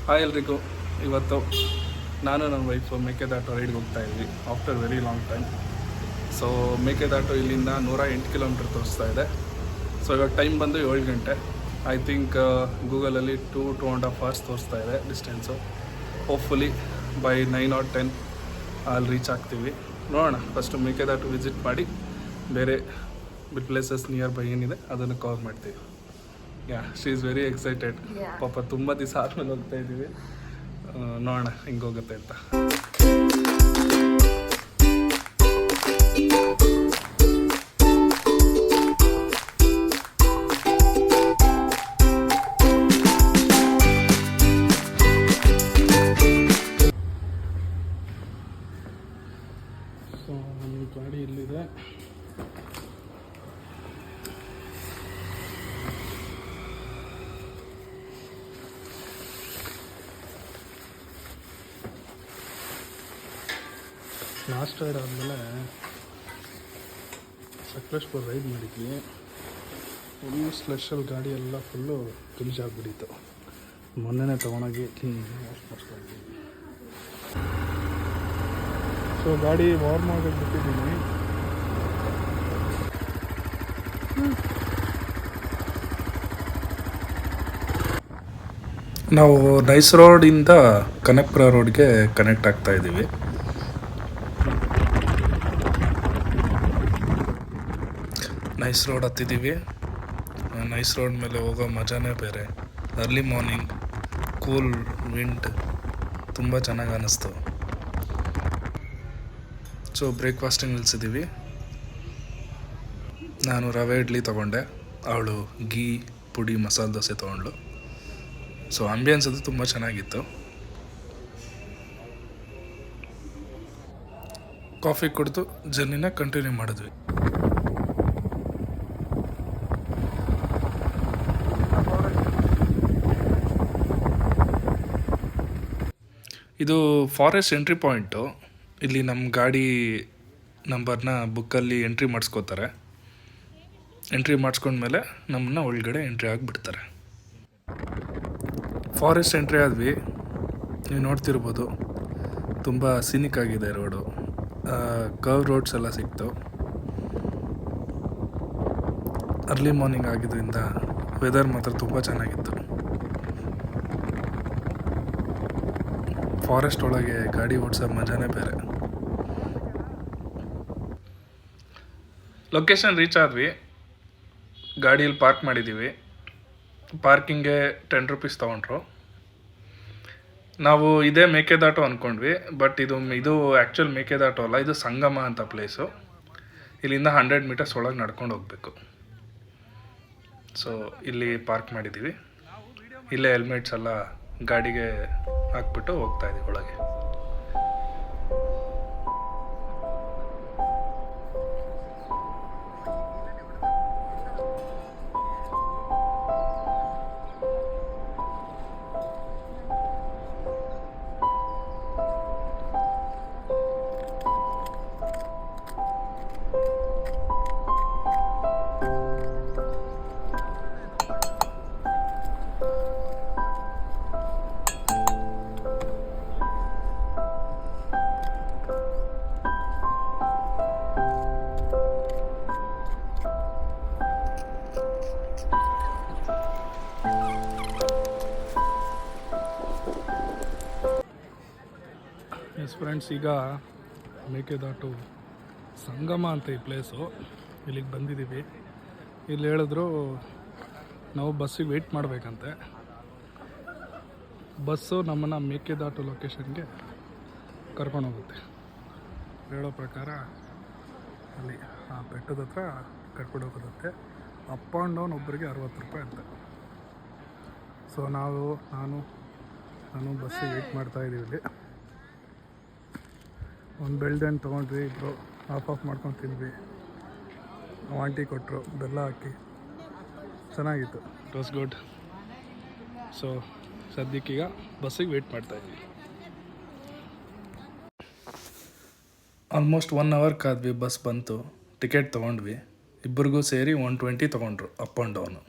Hi ಎಲ್ರಿಗೂ. ಇವತ್ತು ನಾನು ನನ್ನ ವೈಫು ಮೇಕೆದಾಟು ರೈಡ್ಗೆ ಹೋಗ್ತಾ ಇದ್ವಿ after very long time. So Mekedatu ಇಲ್ಲಿಂದ 108 ಕಿಲೋಮೀಟ್ರ್ ತೋರಿಸ್ತಾ ಇದೆ. ಸೊ ಇವಾಗ ಟೈಮ್ ಬಂದು 7 ಗಂಟೆ. ಐ ಥಿಂಕ್ ಗೂಗಲಲ್ಲಿ 2.5 hours ತೋರಿಸ್ತಾ ಇದೆ ಡಿಸ್ಟೆನ್ಸು. ಹೋಪ್ಫುಲಿ ಬೈ 9 or 10 ಅಲ್ಲಿ ರೀಚ್ ಆಗ್ತೀವಿ. ನೋಡೋಣ, ಫಸ್ಟು ಮೇಕೆದಾಟು ವಿಸಿಟ್ ಮಾಡಿ ಬೇರೆ ಪ್ಲೇಸಸ್ ನಿಯರ್ ಬೈ ಏನಿದೆ ಅದನ್ನು ಕವರ್ ಮಾಡ್ತೀವಿ. She is very excited. ಪಾಪ ತುಂಬ ದಿವಸ ಆದಮೇಲೆ ಹೋಗ್ತಾ ಇದ್ದೀವಿ. ನೋಡೋಣ ಹಿಂಗೆ ಹೋಗುತ್ತೆ ಅಂತ. ಸೊ ನಮ್ಮ ಗಾಡಿ ಇಲ್ಲಿದೆ. ಲಾಸ್ಟ್ ರೈಡ್ ಆದಮೇಲೆ ಸಕಲೇಶ್ಪುರ ರೈಡ್ ಮಾಡಿದ್ವಿ. ಫುಲ್ ಸ್ಲೆಶಲ್ಲಿ ಗಾಡಿ ಎಲ್ಲ ಫುಲ್ಲು ಗಲೀಜಾಗ್ಬಿಟ್ಟಿತ್ತು. ಮೊನ್ನೆನೇ ತೊಗೊಂಡೋಗಿ ಕ್ಲೀನ್ ವಾಶ್ ಮಾಡಿಸ್ಕೊಂಡಿದ್ವಿ. ಸೊ ಗಾಡಿ ವಾರ್ಮ್ ಆಗೋಕ್ಕೆ ಬಿಟ್ಟಿದ್ದೀನಿ. ನಾವು ನೈಸ್ ರೋಡಿಂದ ಕನಕಪುರ ರೋಡ್ಗೆ ಕನೆಕ್ಟ್ ಆಗ್ತಾ ಇದ್ದೀವಿ. ನೈಸ್ ರೋಡ್ ಹತ್ತಿದ್ದೀವಿ. ನೈಸ್ ರೋಡ್ ಮೇಲೆ ಹೋಗೋ ಮಜಾನೇ ಬೇರೆ. ಅರ್ಲಿ ಮಾರ್ನಿಂಗ್, ಕೂಲ್ ವಿಂಡ್, ತುಂಬ ಚೆನ್ನಾಗಿ ಅನ್ನಿಸ್ತು. ಸೊ ಬ್ರೇಕ್ಫಾಸ್ಟಿಂಗ್ ನಿಲ್ಸಿದ್ದೀವಿ. ನಾನು ರವೆ ಇಡ್ಲಿ ತೊಗೊಂಡೆ, ಅವಳು ಗೀ ಪುಡಿ ಮಸಾಲೆ ದೋಸೆ ತೊಗೊಂಡ್ಳು. ಸೊ ಆಂಬಿಯನ್ಸ್ ಅದು ತುಂಬ ಚೆನ್ನಾಗಿತ್ತು. ಕಾಫಿ ಕುಡಿದು ಜರ್ನಿನ ಕಂಟಿನ್ಯೂ ಮಾಡಿದ್ವಿ. ಇದು ಫಾರೆಸ್ಟ್ ಎಂಟ್ರಿ ಪಾಯಿಂಟು. ಇಲ್ಲಿ ನಮ್ಮ ಗಾಡಿ ನಂಬರ್ನ ಬುಕ್ಕಲ್ಲಿ ಎಂಟ್ರಿ ಮಾಡಿಸ್ಕೋತಾರೆ. ಎಂಟ್ರಿ ಮಾಡಿಸ್ಕೊಂಡ್ಮೇಲೆ ನಮ್ಮನ್ನ ಒಳಗಡೆ ಎಂಟ್ರಿ ಆಗಿಬಿಡ್ತಾರೆ. ಫಾರೆಸ್ಟ್ ಎಂಟ್ರಿ ಆದ್ವಿ. ನೀವು ನೋಡ್ತಿರ್ಬೋದು, ತುಂಬ ಸೀನಿಕ್ ಆಗಿದೆ ರೋಡು. ಕರ್ವ್ ರೋಡ್ಸ್ ಎಲ್ಲ ಸಿಕ್ತು. ಅರ್ಲಿ ಮಾರ್ನಿಂಗ್ ಆಗಿದ್ದರಿಂದ ವೆದರ್ ಮಾತ್ರ ತುಂಬ ಚೆನ್ನಾಗಿತ್ತು. ಫಾರೆಸ್ಟ್ ಒಳಗೆ ಗಾಡಿ ಓಡಿಸೋ ಮಜಾನೇ ಬೇರೆ. ಲೊಕೇಶನ್ ರೀಚ್ ಆದ್ವಿ. ಗಾಡಿಯಲ್ಲಿ ಪಾರ್ಕ್ ಮಾಡಿದ್ದೀವಿ. ಪಾರ್ಕಿಂಗ್ಗೆ 10 rupees ತೊಗೊಂಡ್ರು. ನಾವು ಇದೇ ಮೇಕೆದಾಟು ಅಂದ್ಕೊಂಡ್ವಿ, ಬಟ್ ಇದು ಆ್ಯಕ್ಚುಲ್ ಮೇಕೆದಾಟು ಅಲ್ಲ, ಇದು ಸಂಗಮ ಅಂತ ಪ್ಲೇಸು. ಇಲ್ಲಿಂದ 100 meters ಒಳಗೆ ನಡ್ಕೊಂಡು ಹೋಗಬೇಕು. ಸೊ ಇಲ್ಲಿ ಪಾರ್ಕ್ ಮಾಡಿದ್ದೀವಿ. ಇಲ್ಲೇ ಹೆಲ್ಮೆಟ್ಸ್ ಎಲ್ಲ ಗಾಡಿಗೆ ಹಾಕ್ಬಿಟ್ಟು ಹೋಗ್ತಾ ಇದ್ದೀವಿ ಒಳಗೆ. ಎಸ್ ಫ್ರೆಂಡ್ಸ್, ಈಗ ಮೇಕೆದಾಟು ಸಂಗಮ ಅಂತ ಈ ಪ್ಲೇಸು. ಇಲ್ಲಿಗೆ ಬಂದಿದ್ದೀವಿ. ಇಲ್ಲಿ ಹೇಳಿದ್ರು ನಾವು ಬಸ್ಸಿಗೆ ವೆಯ್ಟ್ ಮಾಡಬೇಕಂತೆ. ಬಸ್ಸು ನಮ್ಮನ್ನು ಮೇಕೆದಾಟು ಲೊಕೇಶನ್ಗೆ ಕರ್ಕೊಂಡೋಗುತ್ತೆ. ಹೇಳೋ ಪ್ರಕಾರ ಅಲ್ಲಿ ಆ ಬೆಟ್ಟದ ಹತ್ರ ಕರ್ಕೊಂಡು ಹೋಗೋದಂತೆ. ಅಪ್ ಆ್ಯಂಡ್ ಡೌನ್ ಒಬ್ಬರಿಗೆ 60 ರೂಪಾಯಿ ಅಂತೆ. ಸೊ ನಾನು ಬಸ್ಸಿಗೆ ವೆಯ್ಟ್ ಮಾಡ್ತಾಯಿದ್ದೀವಿ. ಇಲ್ಲಿ ಒಂದು ಬೆಳ್ದೆಣ್ಣು ತೊಗೊಂಡ್ವಿ, ಇಬ್ಬರು ಆಫ್ ಮಾಡ್ಕೊಂಡು ತಿಂದ್ವಿ. ಆಂಟಿ ಕೊಟ್ಟರು ಬೆಲ್ಲ ಹಾಕಿ, ಚೆನ್ನಾಗಿತ್ತು. It was good. ಸೊ ಸದ್ಯಕ್ಕೀಗ ಬಸ್ಸಿಗೆ ವೆಯ್ಟ್ ಮಾಡ್ತಾಯಿದ್ವಿ. Almost 1 hour ಕಾದ್ವಿ. ಬಸ್ ಬಂತು, ಟಿಕೆಟ್ ತೊಗೊಂಡ್ವಿ. ಇಬ್ಬರಿಗೂ ಸೇರಿ 120 ತೊಗೊಂಡ್ರು ಅಪ್ ಆ್ಯಂಡ್ ಡೌನು.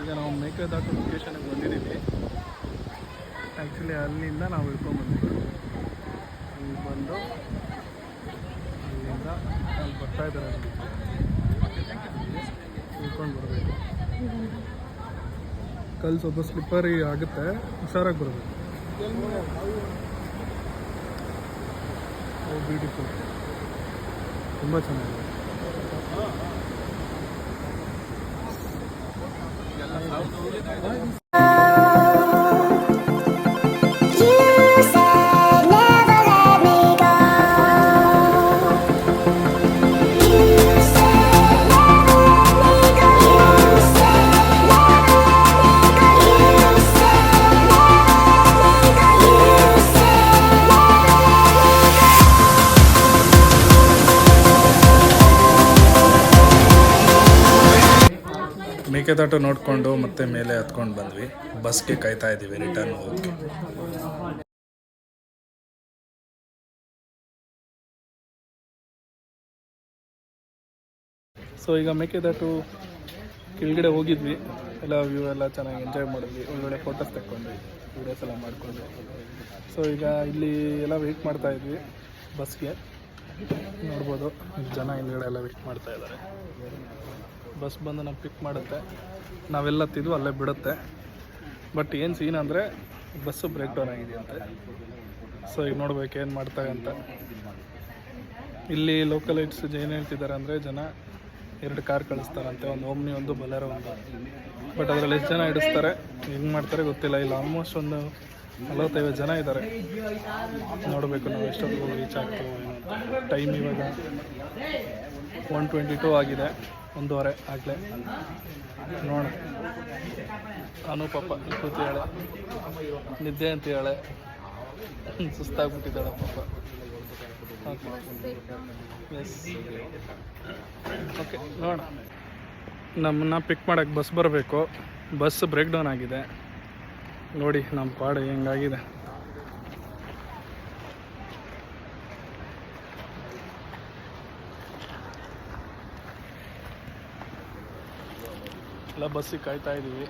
ಈಗ ನಾವು ಮೇಕೆದಾಟು ಲೊಕೇಶನ್ಗೆ ಬಂದಿದ್ದೀವಿ. ಆ್ಯಕ್ಚುಲಿ ಅಲ್ಲಿಂದ ನಾವು ಇಳ್ಕೊಂಡ್ಬಂದ್ವಿ. ಇಲ್ಲಿ ಬಂದು ಅಲ್ಲಿಂದ ಅಲ್ಲಿ ಬರ್ತಾ ಇದ್ದಾರೆ, ಇಳ್ಕೊಂಡು ಬರಬೇಕು. ಕಲ್ಲು ಸ್ವಲ್ಪ ಸ್ಲಿಪ್ಪರಿ ಆಗುತ್ತೆ, ಹುಷಾರಾಗಿ ಬರಬೇಕು. ಓ ಬ್ಯೂಟಿಫುಲ್, ತುಂಬ ಚೆನ್ನಾಗಿದೆ. ಮೇಕೆದಾಟು ನೋಡಿಕೊಂಡು ಮತ್ತೆ ಮೇಲೆ ಹತ್ಕೊಂಡು ಬಂದ್ವಿ. ಬಸ್ಗೆ ಕಾಯ್ತಾ ಇದ್ದೀವಿ ರಿಟರ್ನ್ ಹೋಗೋಕ್ಕೆ. ಸೊ ಈಗ ಮೇಕೆದಾಟು ಕೆಳಗಡೆ ಹೋಗಿದ್ವಿ, ಎಲ್ಲ ವ್ಯೂ ಎಲ್ಲ ಚೆನ್ನಾಗಿ ಎಂಜಾಯ್ ಮಾಡಿದ್ವಿ. ಒಳ್ಳೊಳ್ಳೆ ಫೋಟೋಸ್ ತಗೊಂಡ್ವಿ, ವೀಡಿಯೋಸ್ ಎಲ್ಲ ಮಾಡಿಕೊಂಡ್ವಿ. ಸೊ ಈಗ ಇಲ್ಲಿ ಎಲ್ಲ ವೆಯ್ಟ್ ಮಾಡ್ತಾ ಇದ್ವಿ ಬಸ್ಗೆ. ನೋಡ್ಬೋದು ಜನ ಹಿಂದ್ಗಡೆ ಎಲ್ಲ ವೆಯ್ಟ್ ಮಾಡ್ತಾ ಇದ್ದಾರೆ. ಬಸ್ ಬಂದು ನಾವು ಪಿಕ್ ಮಾಡುತ್ತೆ, ನಾವೆಲ್ಲ ತಿದ್ದು ಅಲ್ಲೇ ಬಿಡುತ್ತೆ. ಬಟ್ ಏನು ಸೀನ್ ಅಂದರೆ ಬಸ್ಸು ಬ್ರೇಕ್ ಡೌನ್ ಆಗಿದೆಯಂತೆ. ಸೊ ಈಗ ನೋಡ್ಬೇಕು ಏನು ಮಾಡ್ತಾರೆ ಅಂತ. ಇಲ್ಲಿ ಲೋಕಲೈಟ್ಸ್ ಏನು ಹೇಳ್ತಿದ್ದಾರೆ ಅಂದರೆ ಜನ 2 ಕಾರ್ ಕಳಿಸ್ತಾರಂತೆ, ಒಂದು ಓಮ್ನಿ, ಒಂದು ಬೊಲೆರೋ, ಒಂದು. ಬಟ್ ಅದರಲ್ಲಿ ಎಷ್ಟು ಜನ ಹಿಡಿಸ್ತಾರೆ, ಹೆಂಗೆ ಮಾಡ್ತಾರೆ ಗೊತ್ತಿಲ್ಲ. ಇಲ್ಲಿ ಆಲ್ಮೋಸ್ಟ್ ಒಂದು 45 ಜನ ಇದ್ದಾರೆ. ನೋಡಬೇಕು ನಾವು ಎಷ್ಟೊತ್ತಿಗೆ ರೀಚ್ ಆಗ್ತೀವಿ ಏನು ಅಂತ. ಟೈಮ್ ಇವಾಗ 1:22 ಆಗಿದೆ, 1:15 ಆಗಲೇ. ನೋಡ ಪಾಪ ಕೂತಿದ್ದಾಳೆ, ನಿದ್ದೆ ಅಂತ ಹೇಳೆ, ಸುಸ್ತಾಗ್ಬಿಟ್ಟಿದ್ದಾಳೆ ಪಾಪ. ಎಸ್, ಓಕೆ ನೋಡ. ನಮ್ಮನ್ನ ಪಿಕ್ ಮಾಡೋಕ್ಕೆ ಬಸ್ ಬರಬೇಕು. ಬಸ್ ಬ್ರೇಕ್ ಡೌನ್ ಆಗಿದೆ. ನೋಡಿ ನಮ್ಮ ಪಾಡು ಹೆಂಗಾಗಿದೆ. ಎಲ್ಲ ಬಸ್ಸಿಗೆ ಕಾಯ್ತಾ ಇದ್ದೀವಿ.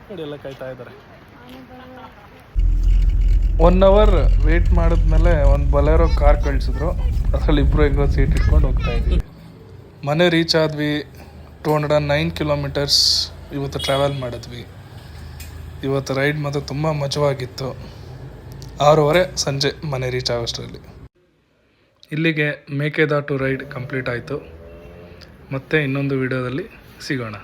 ನೋಡಿ ಎಲ್ಲ ಕಾಯ್ತಾ ಇದ್ದಾರೆ. 1 ಅವರ್ ವೇಟ್ ಮಾಡಿದ್ಮೇಲೆ ಒಂದು ಬೊಲೆರೋ ಕಾರ್ ಕಳಿಸಿದ್ರು. ಅದ್ರಲ್ಲಿ ಇಬ್ಬರು ಸೀಟ್ ಇಟ್ಕೊಂಡು ಹೋಗ್ತಾ ಇದ್ವಿ. ಮನೆ ರೀಚ್ ಆದ್ವಿ. 209 ಕಿಲೋಮೀಟರ್ಸ್ ಇವತ್ತು ಟ್ರಾವೆಲ್ ಮಾಡಿದ್ವಿ. ಇವತ್ತು ರೈಡ್ ಮಾತ್ರ ತುಂಬ ಮಜವಾಗಿತ್ತು. 6:30 ಸಂಜೆ ಮನೆ ರೀಚ್ ಆಗೋಷ್ಟರಲ್ಲಿ. ಇಲ್ಲಿಗೆ ಮೇಕೆದಾಟು ರೈಡ್ ಕಂಪ್ಲೀಟ್ ಆಯಿತು. ಮತ್ತೆ ಇನ್ನೊಂದು ವಿಡಿಯೋದಲ್ಲಿ ಸಿಗೋಣ.